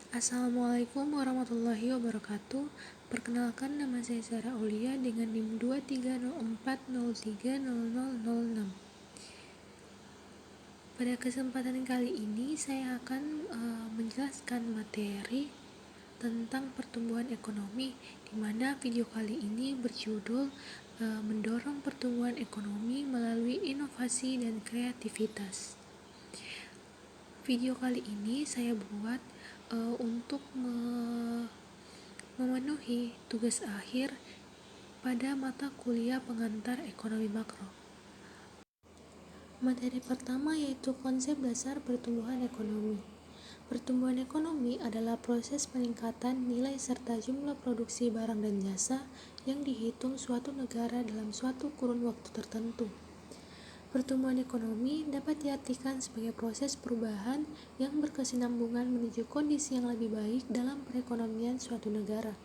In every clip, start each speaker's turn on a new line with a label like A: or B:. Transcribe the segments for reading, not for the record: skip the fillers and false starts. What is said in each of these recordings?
A: Assalamualaikum warahmatullahi wabarakatuh. Perkenalkan, nama saya Sarah Aulia dengan NIM 2304030006. Pada kesempatan kali ini saya akan menjelaskan materi tentang pertumbuhan ekonomi, di mana video kali ini berjudul mendorong pertumbuhan ekonomi melalui inovasi dan kreativitas. Video kali ini saya buat untuk memenuhi tugas akhir pada mata kuliah pengantar ekonomi makro. Materi pertama yaitu konsep dasar pertumbuhan ekonomi. Pertumbuhan ekonomi adalah proses peningkatan nilai serta jumlah produksi barang dan jasa yang dihitung suatu negara dalam suatu kurun waktu tertentu. Pertumbuhan ekonomi dapat diartikan sebagai proses perubahan yang berkesinambungan menuju kondisi yang lebih baik dalam perekonomian suatu negara.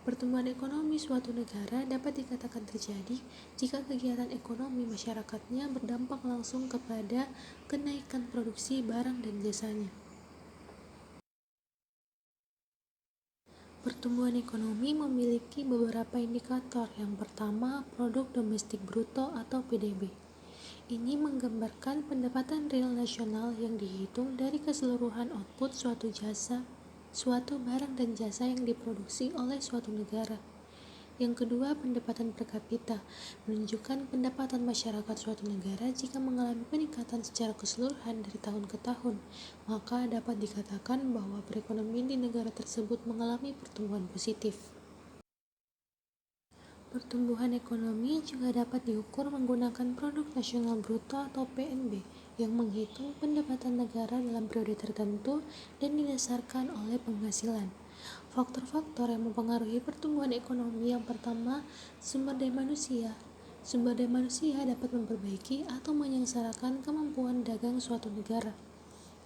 A: Pertumbuhan ekonomi suatu negara dapat dikatakan terjadi jika kegiatan ekonomi masyarakatnya berdampak langsung kepada kenaikan produksi barang dan jasanya. Pertumbuhan ekonomi memiliki beberapa indikator. Yang pertama, produk domestik bruto atau PDB. Ini menggambarkan pendapatan real nasional yang dihitung dari keseluruhan output suatu barang dan jasa yang diproduksi oleh suatu negara. Yang kedua, pendapatan per kapita, menunjukkan pendapatan masyarakat suatu negara jika mengalami peningkatan secara keseluruhan dari tahun ke tahun, maka dapat dikatakan bahwa perekonomian di negara tersebut mengalami pertumbuhan positif. Pertumbuhan ekonomi juga dapat diukur menggunakan produk nasional bruto atau PNB yang menghitung pendapatan negara dalam periode tertentu dan didasarkan oleh penghasilan. Faktor-faktor yang mempengaruhi pertumbuhan ekonomi: yang pertama, sumber daya manusia. Sumber daya manusia dapat memperbaiki atau menyengsarakan kemampuan dagang suatu negara.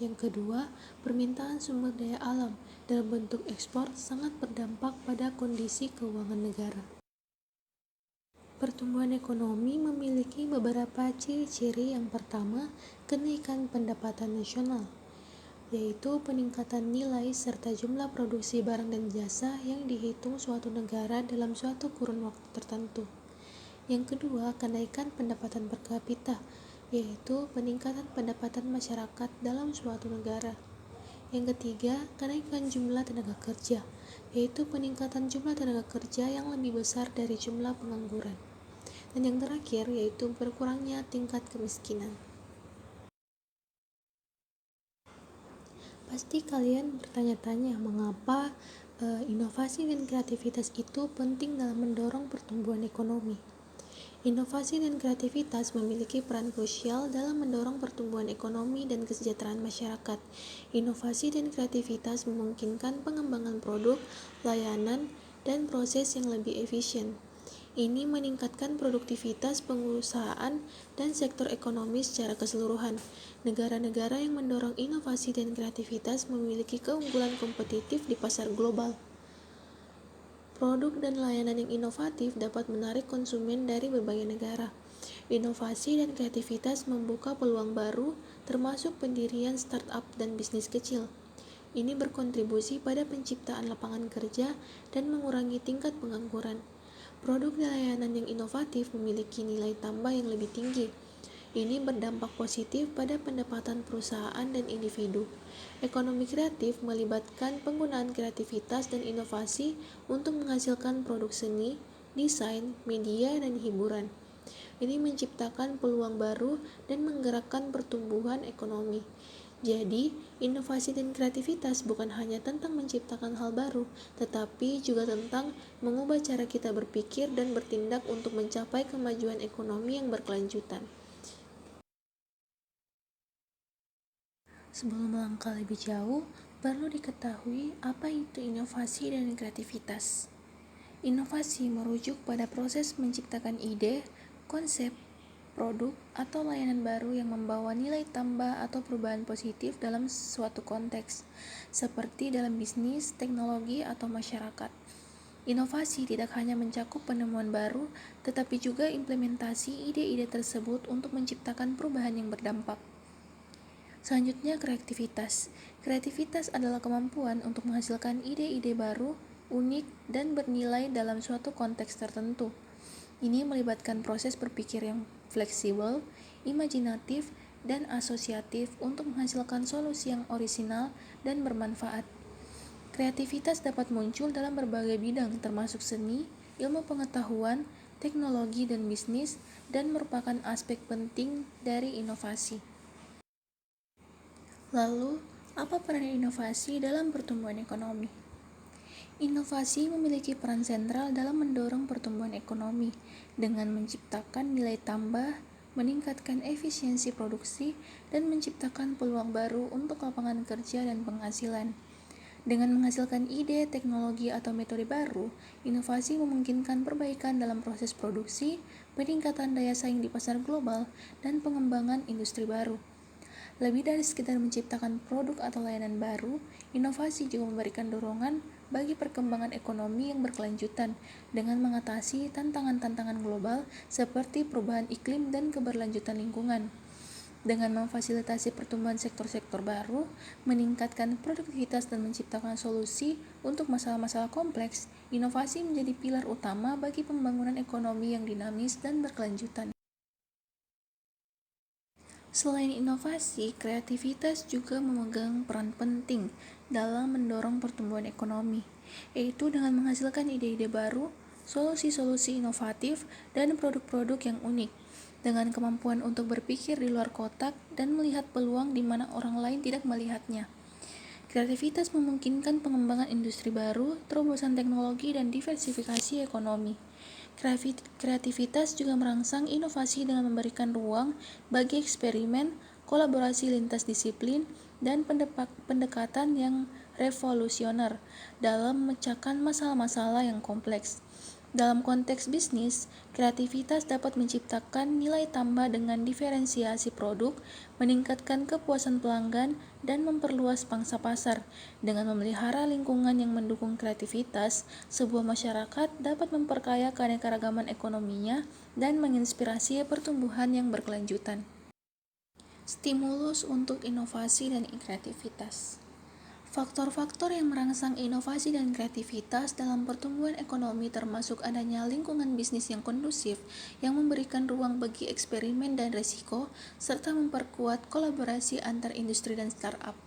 A: Yang kedua, permintaan sumber daya alam dalam bentuk ekspor sangat berdampak pada kondisi keuangan negara. Pertumbuhan ekonomi memiliki beberapa ciri-ciri. Yang pertama, kenaikan pendapatan nasional, yaitu peningkatan nilai serta jumlah produksi barang dan jasa yang dihitung suatu negara dalam suatu kurun waktu tertentu. Yang kedua, kenaikan pendapatan per kapita, yaitu peningkatan pendapatan masyarakat dalam suatu negara. Yang ketiga, kenaikan jumlah tenaga kerja, yaitu peningkatan jumlah tenaga kerja yang lebih besar dari jumlah pengangguran. Dan yang terakhir yaitu berkurangnya tingkat kemiskinan. Pasti kalian bertanya-tanya mengapa inovasi dan kreativitas itu penting dalam mendorong pertumbuhan ekonomi. Inovasi dan kreativitas memiliki peran krusial dalam mendorong pertumbuhan ekonomi dan kesejahteraan masyarakat. Inovasi dan kreativitas memungkinkan pengembangan produk, layanan, dan proses yang lebih efisien. Ini meningkatkan produktivitas pengusahaan dan sektor ekonomi secara keseluruhan. Negara-negara yang mendorong inovasi dan kreativitas memiliki keunggulan kompetitif di pasar global. Produk dan layanan yang inovatif dapat menarik konsumen dari berbagai negara. Inovasi dan kreativitas membuka peluang baru, termasuk pendirian startup dan bisnis kecil. Ini berkontribusi pada penciptaan lapangan kerja dan mengurangi tingkat pengangguran. Produk dan layanan yang inovatif memiliki nilai tambah yang lebih tinggi. Ini berdampak positif pada pendapatan perusahaan dan individu. Ekonomi kreatif melibatkan penggunaan kreativitas dan inovasi untuk menghasilkan produk seni, desain, media, dan hiburan. Ini menciptakan peluang baru dan menggerakkan pertumbuhan ekonomi. Jadi, inovasi dan kreativitas bukan hanya tentang menciptakan hal baru, tetapi juga tentang mengubah cara kita berpikir dan bertindak untuk mencapai kemajuan ekonomi yang berkelanjutan. Sebelum melangkah lebih jauh, perlu diketahui apa itu inovasi dan kreativitas. Inovasi merujuk pada proses menciptakan ide, konsep, produk, atau layanan baru yang membawa nilai tambah atau perubahan positif dalam suatu konteks, seperti dalam bisnis, teknologi, atau masyarakat. Inovasi tidak hanya mencakup penemuan baru, tetapi juga implementasi ide-ide tersebut untuk menciptakan perubahan yang berdampak. Selanjutnya, kreativitas. Kreativitas adalah kemampuan untuk menghasilkan ide-ide baru, unik, dan bernilai dalam suatu konteks tertentu. Ini melibatkan proses berpikir yang fleksibel, imajinatif, dan asosiatif untuk menghasilkan solusi yang orisinal dan bermanfaat. Kreativitas dapat muncul dalam berbagai bidang termasuk seni, ilmu pengetahuan, teknologi, dan bisnis, dan merupakan aspek penting dari inovasi. Lalu, apa peran inovasi dalam pertumbuhan ekonomi? Inovasi memiliki peran sentral dalam mendorong pertumbuhan ekonomi dengan menciptakan nilai tambah, meningkatkan efisiensi produksi, dan menciptakan peluang baru untuk lapangan kerja dan penghasilan. Dengan menghasilkan ide, teknologi, atau metode baru, inovasi memungkinkan perbaikan dalam proses produksi, peningkatan daya saing di pasar global, dan pengembangan industri baru. Lebih dari sekedar menciptakan produk atau layanan baru, inovasi juga memberikan dorongan bagi perkembangan ekonomi yang berkelanjutan dengan mengatasi tantangan-tantangan global seperti perubahan iklim dan keberlanjutan lingkungan. Dengan memfasilitasi pertumbuhan sektor-sektor baru, meningkatkan produktivitas dan menciptakan solusi untuk masalah-masalah kompleks, inovasi menjadi pilar utama bagi pembangunan ekonomi yang dinamis dan berkelanjutan. Selain inovasi, kreativitas juga memegang peran penting dalam mendorong pertumbuhan ekonomi, yaitu dengan menghasilkan ide-ide baru, solusi-solusi inovatif, dan produk-produk yang unik. Dengan kemampuan untuk berpikir di luar kotak dan melihat peluang di mana orang lain tidak melihatnya. Kreativitas memungkinkan pengembangan industri baru, terobosan teknologi, dan diversifikasi ekonomi. Kreativitas juga merangsang inovasi dengan memberikan ruang bagi eksperimen, kolaborasi lintas disiplin, dan pendekatan yang revolusioner dalam memecahkan masalah-masalah yang kompleks. Dalam konteks bisnis, kreativitas dapat menciptakan nilai tambah dengan diferensiasi produk, meningkatkan kepuasan pelanggan, dan memperluas pangsa pasar. Dengan memelihara lingkungan yang mendukung kreativitas, sebuah masyarakat dapat memperkaya keanekaragaman ekonominya dan menginspirasi pertumbuhan yang berkelanjutan. Stimulus untuk inovasi dan kreativitas. Faktor-faktor yang merangsang inovasi dan kreativitas dalam pertumbuhan ekonomi termasuk adanya lingkungan bisnis yang kondusif, yang memberikan ruang bagi eksperimen dan risiko, serta memperkuat kolaborasi antar industri dan startup.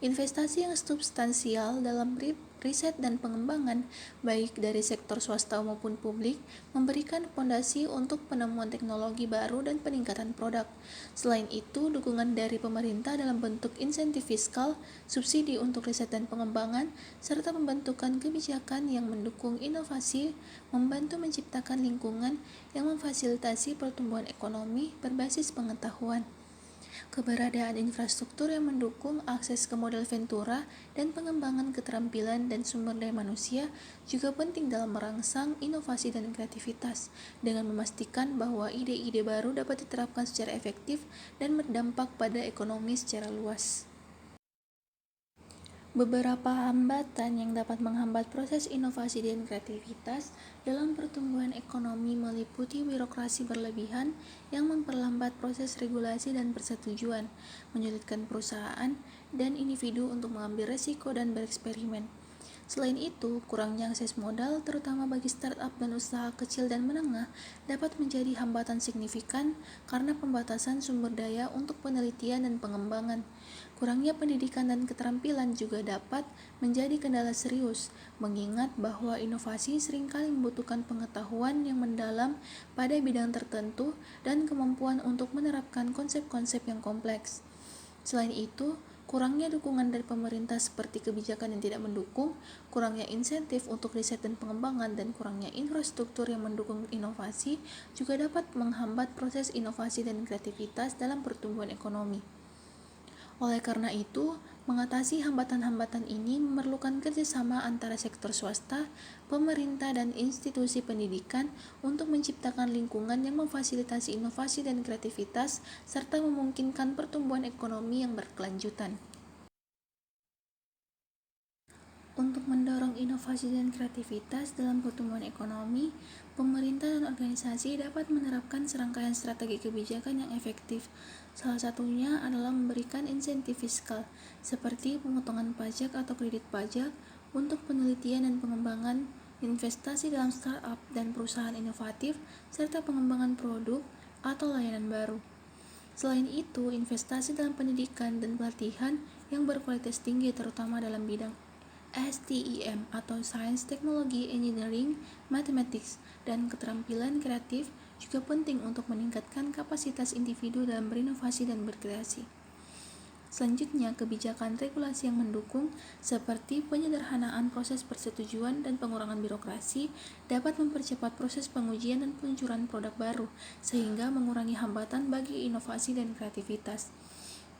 A: Investasi yang substansial dalam riset dan pengembangan, baik dari sektor swasta maupun publik, memberikan fondasi untuk penemuan teknologi baru dan peningkatan produk. Selain itu, dukungan dari pemerintah dalam bentuk insentif fiskal, subsidi untuk riset dan pengembangan, serta pembentukan kebijakan yang mendukung inovasi membantu menciptakan lingkungan yang memfasilitasi pertumbuhan ekonomi berbasis pengetahuan. Keberadaan infrastruktur yang mendukung akses ke modal ventura dan pengembangan keterampilan dan sumber daya manusia juga penting dalam merangsang inovasi dan kreativitas, dengan memastikan bahwa ide-ide baru dapat diterapkan secara efektif dan berdampak pada ekonomi secara luas. Beberapa hambatan yang dapat menghambat proses inovasi dan kreativitas dalam pertumbuhan ekonomi meliputi birokrasi berlebihan yang memperlambat proses regulasi dan persetujuan, menyulitkan perusahaan dan individu untuk mengambil risiko dan bereksperimen. Selain itu, kurangnya akses modal, terutama bagi startup dan usaha kecil dan menengah, dapat menjadi hambatan signifikan karena pembatasan sumber daya untuk penelitian dan pengembangan. Kurangnya pendidikan dan keterampilan juga dapat menjadi kendala serius, mengingat bahwa inovasi seringkali membutuhkan pengetahuan yang mendalam pada bidang tertentu dan kemampuan untuk menerapkan konsep-konsep yang kompleks. Selain itu, kurangnya dukungan dari pemerintah seperti kebijakan yang tidak mendukung, kurangnya insentif untuk riset dan pengembangan, dan kurangnya infrastruktur yang mendukung inovasi juga dapat menghambat proses inovasi dan kreativitas dalam pertumbuhan ekonomi. Oleh karena itu, mengatasi hambatan-hambatan ini memerlukan kerjasama antara sektor swasta, pemerintah, dan institusi pendidikan untuk menciptakan lingkungan yang memfasilitasi inovasi dan kreativitas, serta memungkinkan pertumbuhan ekonomi yang berkelanjutan. Untuk mendorong inovasi dan kreativitas dalam pertumbuhan ekonomi, pemerintah dan organisasi dapat menerapkan serangkaian strategi kebijakan yang efektif. Salah satunya adalah memberikan insentif fiskal, seperti pemotongan pajak atau kredit pajak untuk penelitian dan pengembangan, investasi dalam startup dan perusahaan inovatif, serta pengembangan produk atau layanan baru. Selain itu, investasi dalam pendidikan dan pelatihan yang berkualitas tinggi terutama dalam bidang STEM atau Science, Technology, Engineering, Mathematics, dan keterampilan kreatif juga penting untuk meningkatkan kapasitas individu dalam berinovasi dan berkreasi. Selanjutnya, kebijakan regulasi yang mendukung seperti penyederhanaan proses persetujuan dan pengurangan birokrasi dapat mempercepat proses pengujian dan peluncuran produk baru sehingga mengurangi hambatan bagi inovasi dan kreativitas.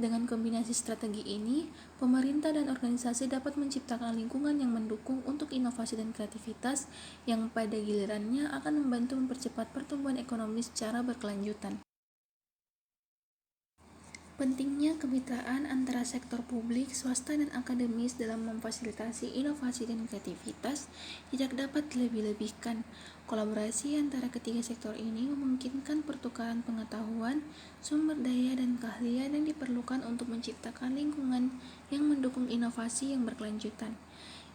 A: Dengan kombinasi strategi ini, pemerintah dan organisasi dapat menciptakan lingkungan yang mendukung untuk inovasi dan kreativitas yang pada gilirannya akan membantu mempercepat pertumbuhan ekonomi secara berkelanjutan. Pentingnya kemitraan antara sektor publik, swasta, dan akademis dalam memfasilitasi inovasi dan kreativitas tidak dapat dilebih-lebihkan. Kolaborasi antara ketiga sektor ini memungkinkan pertukaran pengetahuan, sumber daya, dan keahlian yang diperlukan untuk menciptakan lingkungan yang mendukung inovasi yang berkelanjutan.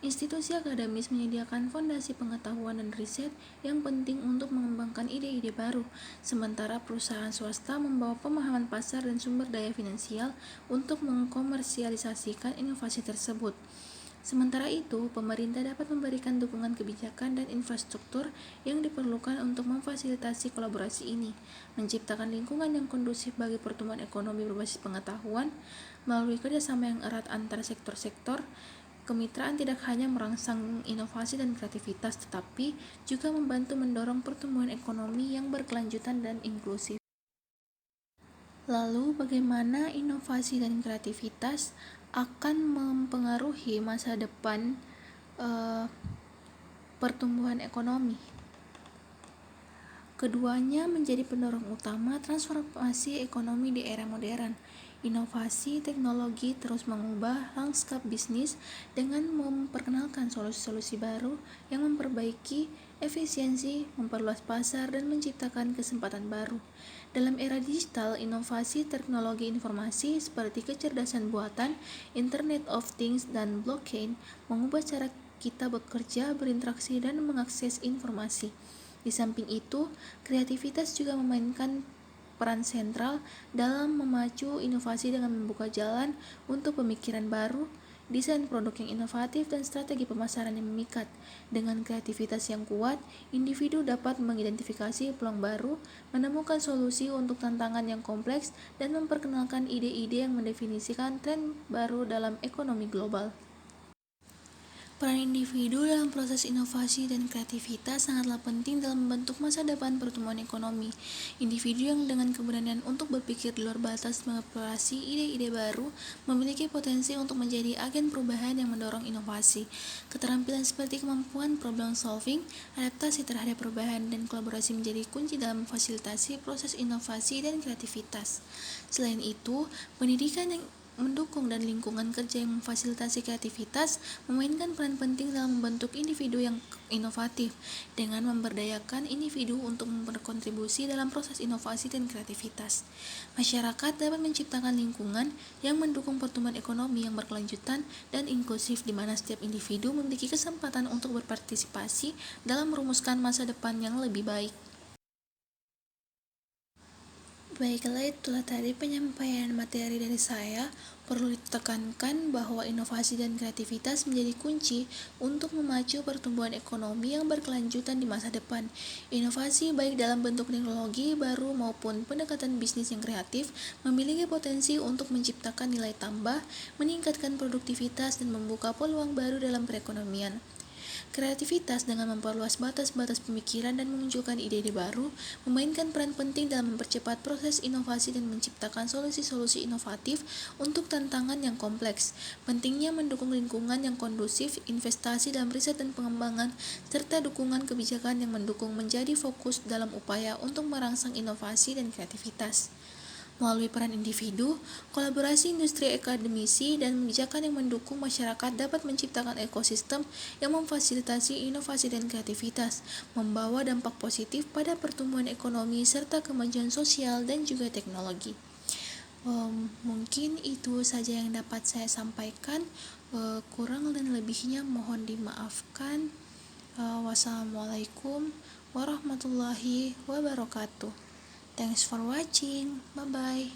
A: Institusi akademis menyediakan fondasi pengetahuan dan riset yang penting untuk mengembangkan ide-ide baru, sementara perusahaan swasta membawa pemahaman pasar dan sumber daya finansial untuk mengkomersialisasikan inovasi tersebut. Sementara itu, pemerintah dapat memberikan dukungan kebijakan dan infrastruktur yang diperlukan untuk memfasilitasi kolaborasi ini, menciptakan lingkungan yang kondusif bagi pertumbuhan ekonomi berbasis pengetahuan melalui kerjasama yang erat antara sektor-sektor. Kemitraan tidak hanya merangsang inovasi dan kreativitas, tetapi juga membantu mendorong pertumbuhan ekonomi yang berkelanjutan dan inklusif. Lalu, bagaimana inovasi dan kreativitas akan mempengaruhi masa depan pertumbuhan ekonomi? Keduanya menjadi pendorong utama transformasi ekonomi di era modern. Inovasi teknologi terus mengubah lanskap bisnis dengan memperkenalkan solusi-solusi baru yang memperbaiki efisiensi, memperluas pasar, dan menciptakan kesempatan baru. Dalam era digital, inovasi teknologi informasi seperti kecerdasan buatan, Internet of Things, dan blockchain mengubah cara kita bekerja, berinteraksi, dan mengakses informasi. Di samping itu, kreativitas juga memainkan peran sentral dalam memacu inovasi dengan membuka jalan untuk pemikiran baru, desain produk yang inovatif, dan strategi pemasaran yang memikat. Dengan kreativitas yang kuat, individu dapat mengidentifikasi peluang baru, menemukan solusi untuk tantangan yang kompleks, dan memperkenalkan ide-ide yang mendefinisikan tren baru dalam ekonomi global. Peran individu dalam proses inovasi dan kreativitas sangatlah penting dalam membentuk masa depan pertumbuhan ekonomi. Individu yang dengan keberanian untuk berpikir di luar batas mengeksplorasi ide-ide baru memiliki potensi untuk menjadi agen perubahan yang mendorong inovasi. Keterampilan seperti kemampuan problem solving, adaptasi terhadap perubahan, dan kolaborasi menjadi kunci dalam memfasilitasi proses inovasi dan kreativitas. Selain itu, pendidikan yang mendukung dan lingkungan kerja yang memfasilitasi kreativitas memainkan peran penting dalam membentuk individu yang inovatif. Dengan memberdayakan individu untuk berkontribusi dalam proses inovasi dan kreativitas, masyarakat dapat menciptakan lingkungan yang mendukung pertumbuhan ekonomi yang berkelanjutan dan inklusif, di mana setiap individu memiliki kesempatan untuk berpartisipasi dalam merumuskan masa depan yang lebih baik. Baiklah, itulah tadi penyampaian materi dari saya. Perlu ditekankan bahwa inovasi dan kreativitas menjadi kunci untuk memacu pertumbuhan ekonomi yang berkelanjutan di masa depan. Inovasi baik dalam bentuk teknologi baru maupun pendekatan bisnis yang kreatif memiliki potensi untuk menciptakan nilai tambah, meningkatkan produktivitas, dan membuka peluang baru dalam perekonomian. Kreativitas dengan memperluas batas-batas pemikiran dan memunculkan ide-ide baru memainkan peran penting dalam mempercepat proses inovasi dan menciptakan solusi-solusi inovatif untuk tantangan yang kompleks. Pentingnya mendukung lingkungan yang kondusif, investasi dalam riset dan pengembangan, serta dukungan kebijakan yang mendukung menjadi fokus dalam upaya untuk merangsang inovasi dan kreativitas. Melalui peran individu, kolaborasi industri, akademisi, dan kebijakan yang mendukung masyarakat dapat menciptakan ekosistem yang memfasilitasi inovasi dan kreativitas, membawa dampak positif pada pertumbuhan ekonomi serta kemajuan sosial dan juga teknologi. Mungkin itu saja yang dapat saya sampaikan. Kurang dan lebihnya mohon dimaafkan. Wassalamualaikum warahmatullahi wabarakatuh. Thanks for watching. Bye bye.